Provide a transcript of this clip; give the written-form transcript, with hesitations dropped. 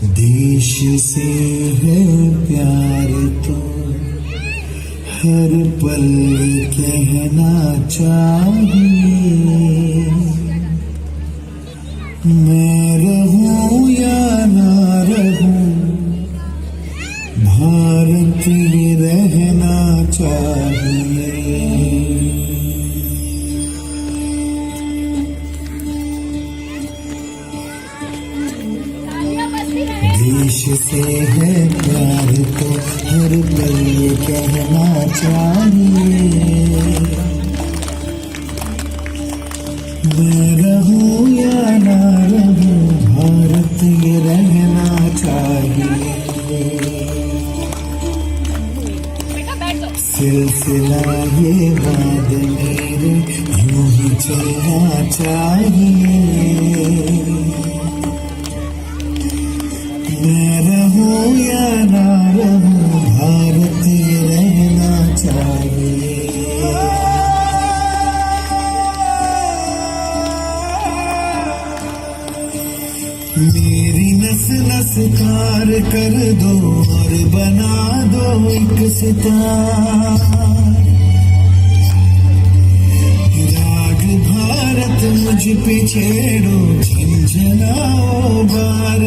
देश से है प्यार तो हर पल कहना चाहिए। मैं रहूं या ना रहूं, भारत ये रहना चाहिए। देश से है प्यार तो हर पल ये कहना चाहिए। मैं रहूं या ना रहूं, भारत ये रहना चाहिए। सिलसिला ये बात मेरे यूं ही चलना चाहिए। मैं रहूं या ना रहूं, भारत ये रहना चाहिए। मेरी नस नस कार कर दो और बना दो एक सितार। राग भारत मुझ पे छेड़ो, झिंझनाओ बार